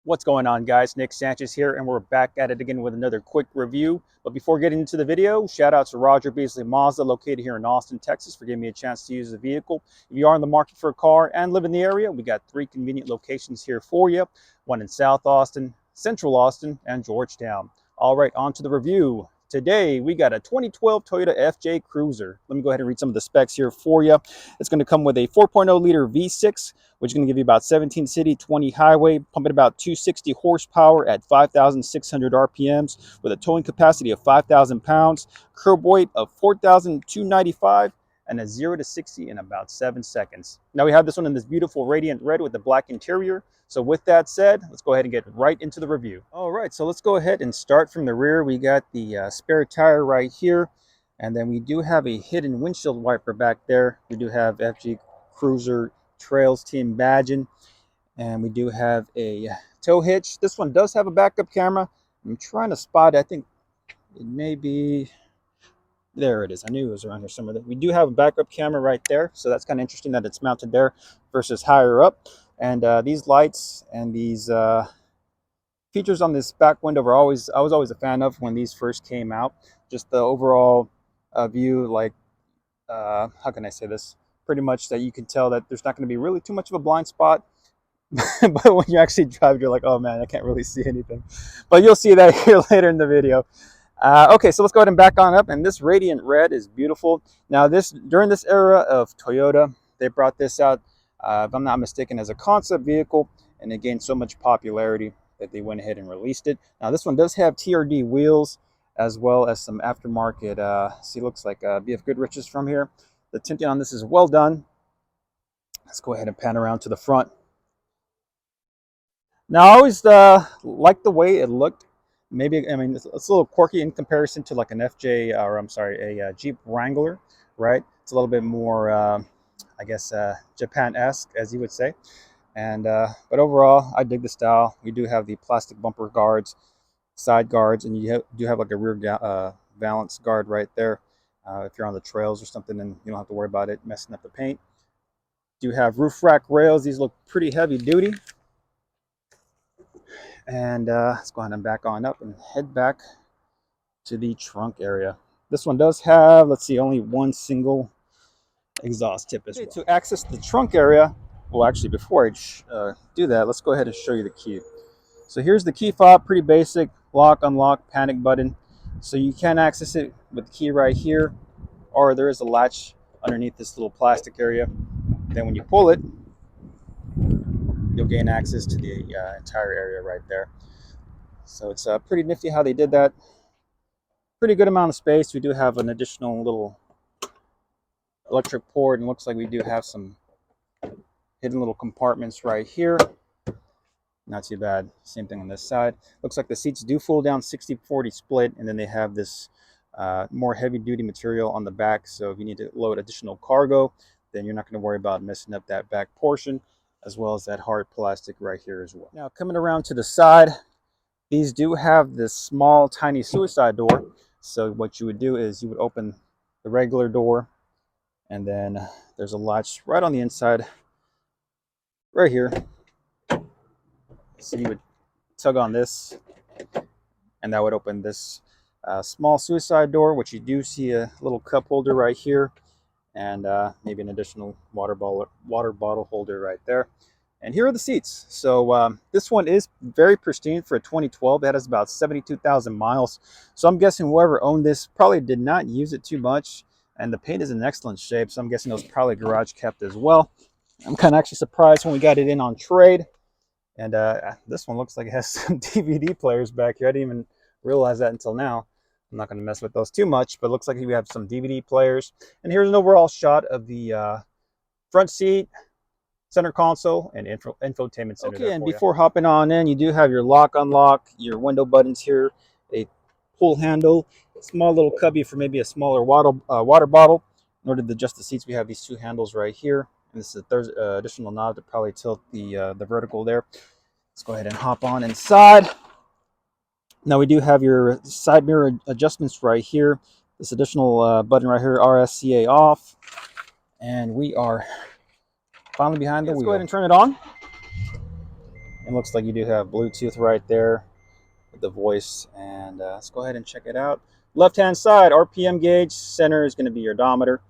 What's going on, guys? Nick Sanchez here, and we're back at it again with another quick review. But before getting into the video, shout out to Roger Beasley Mazda, located here in Austin, Texas, for giving me a chance to use the vehicle. If you are in the market for a car and live in the area, we got 3 convenient locations here for you. One in South Austin, Central Austin, and Georgetown. All right, on to the review. Today, we got a 2012 Toyota FJ Cruiser. Let me go ahead and read some of the specs here for you. It's going to come with a 4.0-liter V6, which is going to give you about 17 city, 20 highway, pumping about 260 horsepower at 5,600 RPMs with a towing capacity of 5,000 pounds, curb weight of 4,295, and a 0 to 60 in about 7 seconds. Now we have this one in this beautiful radiant red with the black interior. So with that said, let's go ahead and get right into the review. All right, so let's go ahead and start from the rear. We got the spare tire right here, and then we do have a hidden windshield wiper back there. We do have FG Cruiser Trails team badging, and we do have a tow hitch. This one does have a backup camera. I'm trying to spot it. I think it may be there. It is. I knew it was around here somewhere. We do have a backup camera right there, so that's kind of interesting that it's mounted there versus higher up. And these lights and these features on this back window I was always a fan of when these first came out. Just the overall view, like how can I say this? Pretty much that you can tell that there's not going to be really too much of a blind spot. But when you actually drive, you're like, oh man, I can't really see anything. But you'll see that here later in the video. Okay, so let's go ahead and back on up. And this radiant red is beautiful. Now, during this era of Toyota, they brought this out, if I'm not mistaken, as a concept vehicle, and it gained so much popularity that they went ahead and released it. Now, this one does have TRD wheels, as well as some aftermarket, see, looks like BF Goodrich's from here. The tinting on this is well done. Let's go ahead and pan around to the front. Now, I always liked the way it looked. Maybe, I mean, it's a little quirky in comparison to like an FJ, or I'm sorry, a Jeep Wrangler, right? It's a little bit more, I guess, Japan-esque, as you would say. And but overall, I dig the style. We do have the plastic bumper guards, side guards, and you do have like a rear valance guard right there. If you're on the trails or something, then you don't have to worry about it messing up the paint. Do have roof rack rails. These look pretty heavy duty. And let's go ahead and back on up and head back to the trunk area. This one does have, let's see, only one single exhaust tip as well. To access the trunk area, well, actually, before I do that, let's go ahead and show you the key. So here's the key fob, pretty basic, lock, unlock, panic button. So you can access it with the key right here, or there is a latch underneath this little plastic area. Then when you pull it, you'll gain access to the entire area right there. So it's pretty nifty how they did that. Pretty good amount of space. We do have an additional little electric port, and looks like we do have some hidden little compartments right here. Not too bad. Same thing on this side. Looks like the seats do fold down 60-40 split, and then they have this more heavy duty material on the back. So if you need to load additional cargo, then you're not going to worry about messing up that back portion, as well as that hard plastic right here as well. Now, coming around to the side, these do have this small, tiny suicide door. So what you would do is you would open the regular door, and then there's a latch right on the inside, right here. So you would tug on this, and that would open this small suicide door, which you do see a little cup holder right here, and maybe an additional water bottle holder right there. And here are the seats. So this one is very pristine for a 2012. It has about 72,000 miles. So I'm guessing whoever owned this probably did not use it too much. And the paint is in excellent shape. So I'm guessing it was probably garage kept as well. I'm kind of actually surprised when we got it in on trade. And this one looks like it has some DVD players back here. I didn't even realize that until now. I'm not going to mess with those too much, but it looks like we have some DVD players. And here's an overall shot of the front seat, center console, and infotainment center. Okay, and before hopping on in, you do have your lock, unlock, your window buttons here, a pull handle, a small little cubby for maybe a smaller water bottle. In order to adjust the seats, we have these two handles right here. And this is a third additional knob to probably tilt the vertical there. Let's go ahead and hop on inside. Now we do have your side mirror adjustments right here. This additional button right here, RSCA off. And we are finally behind the wheel. Let's go ahead and turn it on. It looks like you do have Bluetooth right there with the voice. And let's go ahead and check it out. Left hand side, RPM gauge. Center is going to be your odometer.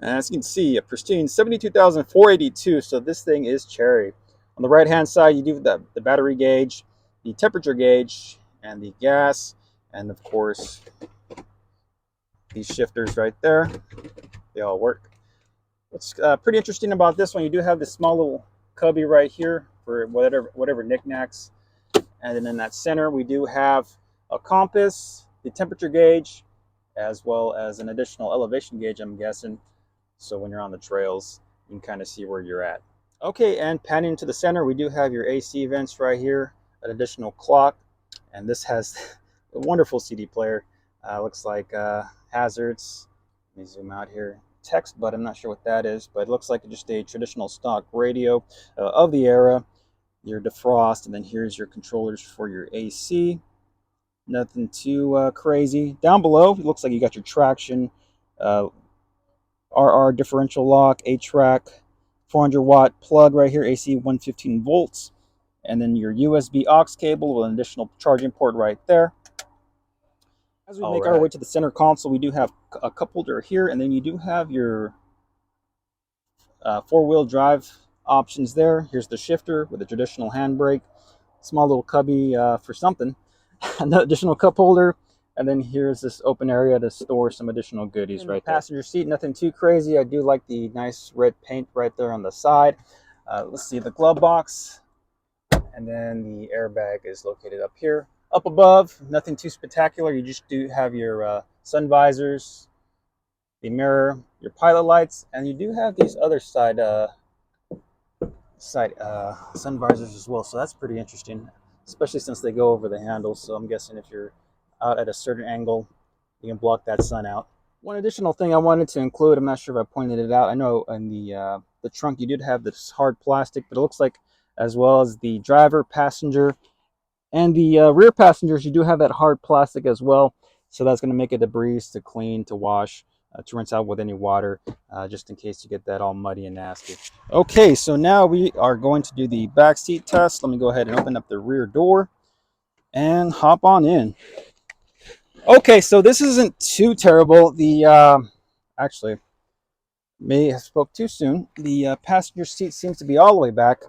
And as you can see, a pristine 72,482. So this thing is cherry. On the right hand side, you do have the battery gauge, the temperature gauge, and the gas. And of course, these shifters right there. They all work. What's pretty interesting about this one, you do have this small little cubby right here for whatever knickknacks. And then in that center, we do have a compass, the temperature gauge, as well as an additional elevation gauge, I'm guessing. So when you're on the trails, you can kind of see where you're at. Okay, and panning to the center, we do have your AC vents right here, an additional clock, and this has a wonderful CD player. Looks like hazards. Let me zoom out here. Text, but I'm not sure what that is, but it looks like just a traditional stock radio of the era. Your defrost, and then here's your controllers for your AC. Nothing too crazy. Down below, it looks like you got your traction, RR differential lock, 8-track, 400-watt plug right here, AC 115 volts, and then your USB aux cable with an additional charging port right there. As we make our way to the center console, we do have a cup holder here, and then you do have your four-wheel drive options there. Here's the shifter with a traditional handbrake, small little cubby for something, an additional cup holder, and then here's this open area to store some additional goodies right there. Passenger seat, nothing too crazy. I do like the nice red paint right there on the side. Let's see the glove box, and then the airbag is located up here. Up above, nothing too spectacular. You just do have your sun visors, the mirror, your pilot lights, and you do have these other side sun visors as well. So that's pretty interesting, especially since they go over the handles. So I'm guessing if you're out at a certain angle, you can block that sun out. One additional thing I wanted to include, I'm not sure if I pointed it out. I know in the trunk you did have this hard plastic, but it looks like as well as the driver, passenger, and the rear passengers, you do have that hard plastic as well. So that's going to make it a breeze to clean, to wash, to rinse out with any water, just in case you get that all muddy and nasty. Okay, so now we are going to do the back seat test. Let me go ahead and open up the rear door and hop on in. Okay, so this isn't too terrible. The actually, may have spoke too soon. The passenger seat seems to be all the way back.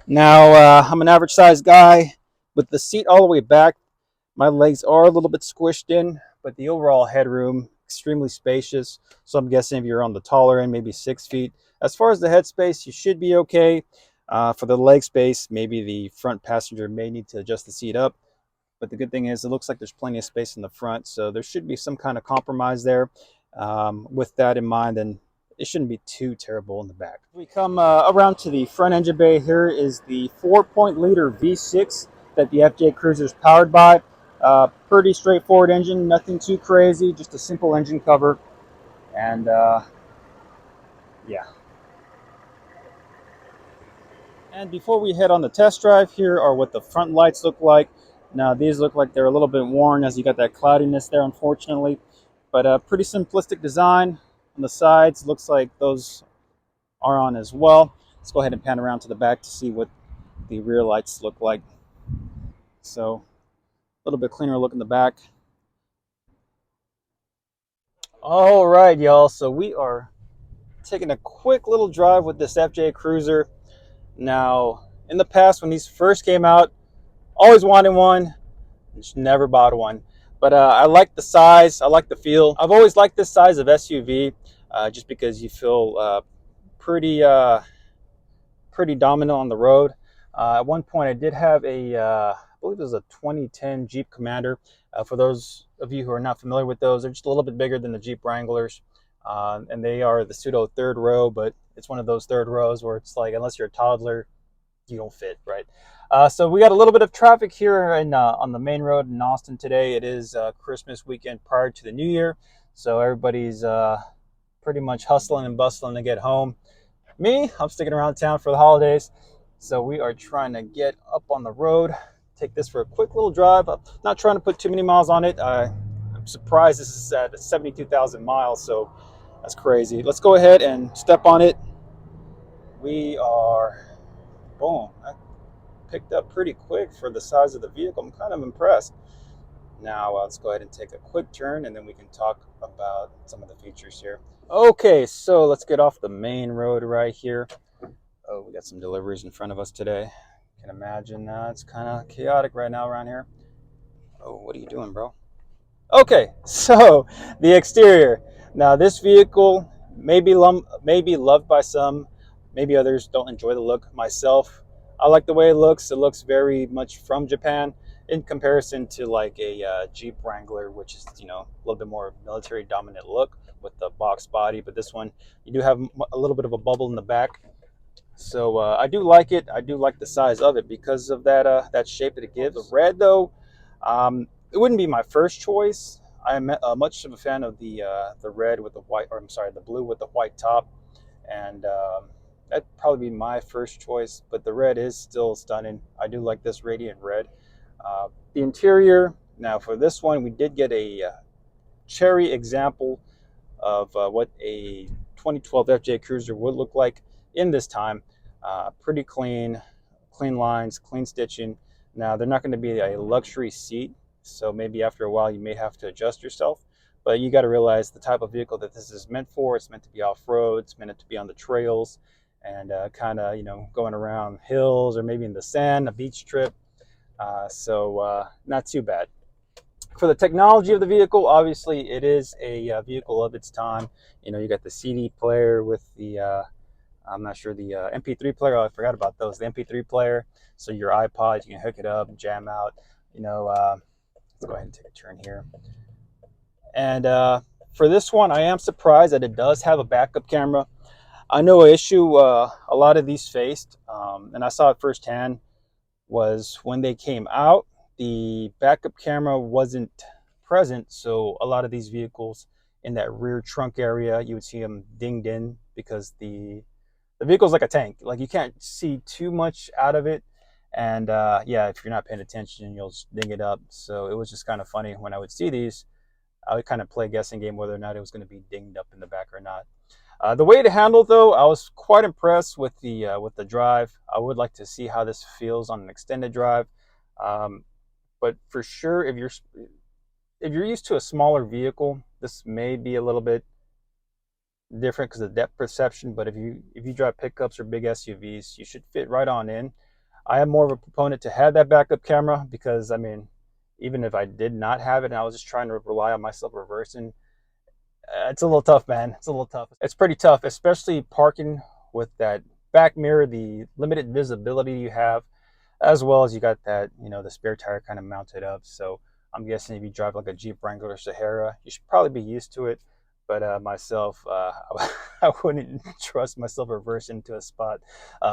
Now, I'm an average sized guy. With the seat all the way back, my legs are a little bit squished in, but the overall headroom, extremely spacious. So I'm guessing if you're on the taller end, maybe 6 feet. As far as the head space, you should be okay. For the leg space, maybe the front passenger may need to adjust the seat up. But the good thing is it looks like there's plenty of space in the front, so there should be some kind of compromise there. With that in mind, then it shouldn't be too terrible in the back. We come around to the front engine bay. Here is the 4.0-liter V6 that the FJ Cruiser is powered by. Pretty straightforward engine, nothing too crazy, just a simple engine cover. And yeah. And before we head on the test drive, here are what the front lights look like. Now these look like they're a little bit worn as you got that cloudiness there, unfortunately. But a pretty simplistic design. On the sides, looks like those are on as well. Let's go ahead and pan around to the back to see what the rear lights look like. So a little bit cleaner look in the back. All right, y'all. So we are taking a quick little drive with this FJ Cruiser. Now, in the past when these first came out, always wanted one, just never bought one. But I like the size, I like the feel. I've always liked this size of SUV just because you feel pretty dominant on the road. At one point I did have I believe it was a 2010 Jeep Commander. For those of you who are not familiar with those, they're just a little bit bigger than the Jeep Wranglers. And they are the pseudo third row, but it's one of those third rows where it's like, unless you're a toddler, you don't fit, right? So we got a little bit of traffic here on the main road in Austin today. It is Christmas weekend prior to the New Year, so everybody's pretty much hustling and bustling to get home. Me, I'm sticking around town for the holidays, so we are trying to get up on the road, take this for a quick little drive. I'm not trying to put too many miles on it. I'm surprised this is at 72,000 miles, so that's crazy. Let's go ahead and step on it. We are, boom, picked up pretty quick for the size of the vehicle. I'm kind of impressed. Now let's go ahead and take a quick turn, and then we can talk about some of the features here. Okay, so let's get off the main road right here. Oh, we got some deliveries in front of us today. Can imagine it's kind of chaotic right now around here. Oh, what are you doing, bro? Okay, so the exterior. Now this vehicle may be loved by some, maybe others don't enjoy the look. Myself, I like the way it looks. It looks very much from Japan in comparison to like a Jeep Wrangler, which is, you know, a little bit more military dominant look with the box body. But this one, you do have a little bit of a bubble in the back. So I do like it. I do like the size of it because of that shape that it gives. The red though, it wouldn't be my first choice. I'm much of a fan of the red with the white, or I'm sorry, the blue with the white top, and that'd probably be my first choice. But the red is still stunning. I do like this radiant red. The interior. Now for this one, we did get a cherry example of what a 2012 FJ Cruiser would look like in this time. Pretty clean lines, clean stitching. Now they're not going to be a luxury seat, so maybe after a while you may have to adjust yourself, but you got to realize the type of vehicle that this is meant for. It's meant to be off-road, it's meant to be on the trails, and kind of, you know, going around hills or maybe in the sand, a beach trip. So not too bad. For the technology of the vehicle, obviously it is a vehicle of its time. You know, you got the CD player with the I'm not sure, the MP3 player. Oh, I forgot about those. The MP3 player. So your iPod, you can hook it up, jam out. You know, let's go ahead and take a turn here. And for this one, I am surprised that it does have a backup camera. I know an issue a lot of these faced, and I saw it firsthand, was when they came out, the backup camera wasn't present. So a lot of these vehicles in that rear trunk area, you would see them dinged in because the vehicle's like a tank. Like you can't see too much out of it. And yeah, if you're not paying attention, you'll just ding it up. So it was just kind of funny when I would see these. I would kind of play a guessing game whether or not it was going to be dinged up in the back or not. The way to handle, though, I was quite impressed with the drive. I would like to see how this feels on an extended drive. But for sure, if you're used to a smaller vehicle, this may be a little bit different because of depth perception. But if you drive pickups or big SUVs, you should fit right on in. I am more of a proponent to have that backup camera because, I mean, even if I did not have it and I was just trying to rely on myself reversing, it's a little tough, man. It's a little tough. It's pretty tough, especially parking with that back mirror, the limited visibility you have, as well as you got that, you know, the spare tire kind of mounted up. So I'm guessing if you drive like a Jeep Wrangler or Sahara, you should probably be used to it. But myself, I wouldn't trust myself reverse into a spot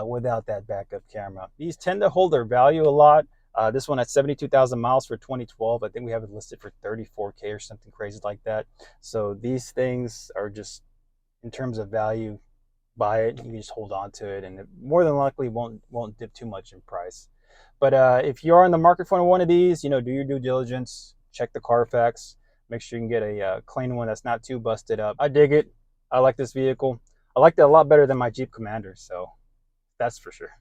without that backup camera. These tend to hold their value a lot. This one at 72,000 miles for 2012. I think we have it listed for 34K or something crazy like that. So these things are just, in terms of value, buy it. You can just hold on to it, and it more than likely won't dip too much in price. But if you are in the market for one of these, you know, do your due diligence, check the Carfax. Make sure you can get a clean one that's not too busted up. I dig it. I like this vehicle. I liked it a lot better than my Jeep Commander, so that's for sure.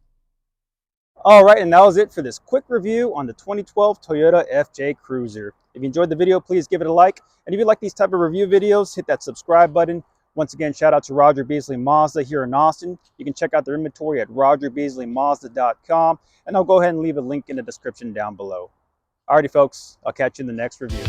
All right, and that was it for this quick review on the 2012 Toyota FJ Cruiser. If you enjoyed the video, please give it a like. And if you like these type of review videos, hit that subscribe button. Once again, shout out to Roger Beasley Mazda here in Austin. You can check out their inventory at rogerbeasleymazda.com. And I'll go ahead and leave a link in the description down below. Alrighty, folks, I'll catch you in the next review.